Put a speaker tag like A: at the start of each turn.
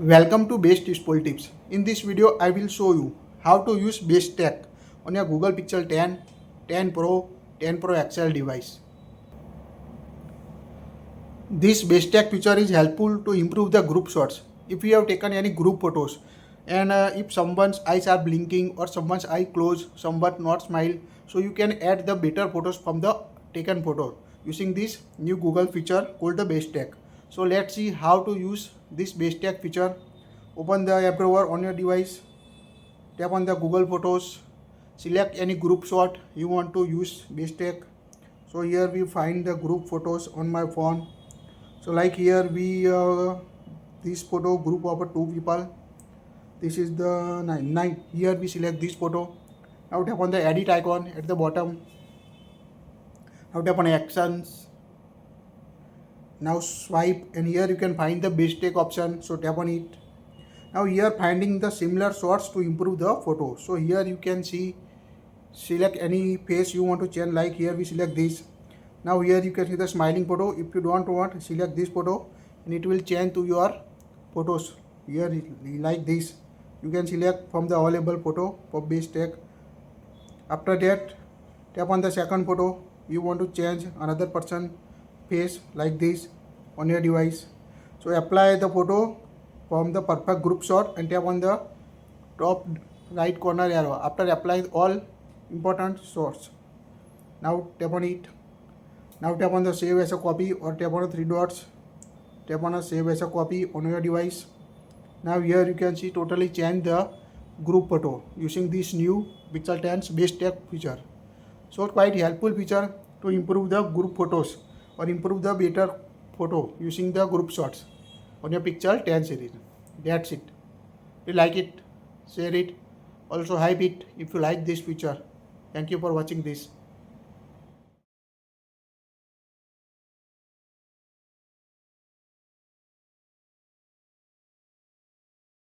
A: Welcome to Best Useful Tips. In this video, I will show you how to use Best Tech on your Google Pixel 10, 10 Pro, 10 Pro XL device. This Best Tech feature is helpful to improve the group shots. If you have taken any group photos and if someone's eyes are blinking or someone's eye closed, someone not smile, so you can add the better photos from the taken photo using this new Google feature called the Best Tech. So let's see how to use this Best Tech feature. Open the app drawer on your device, tap on the Google Photos, select any group shot you want to use Best Tech. So here we find the group photos on my phone. So like here we this photo group of two people. This is the nine. Here we select this photo. Now tap on the edit icon at the bottom. Now tap on actions. Now swipe and here you can find the Best Tech option. So tap on it. Now here finding the similar shots to improve the photo. So here you can see select any face you want to change. Like here we select this. Now here you can see the smiling photo. If you don't want, select this photo and it will change to your photos. Here like this you can select from the available photo for Best Tech. After that, tap on the second photo. You want to change another person face like this on your device. So apply the photo from the perfect group shot and tap on the top right corner arrow after applying all important shots. Now tap on it. Now tap on the save as a copy or tap on the three dots. Tap on a save as a copy on your device. Now here you can see totally change the group photo using this new Pixel 10's Best Tech feature. So quite helpful feature to improve the group photos or improve the better photo using the group shots on your Pixel 10 series. That's it. If you like it, share it. Also hype it if you like this feature. Thank you for watching this.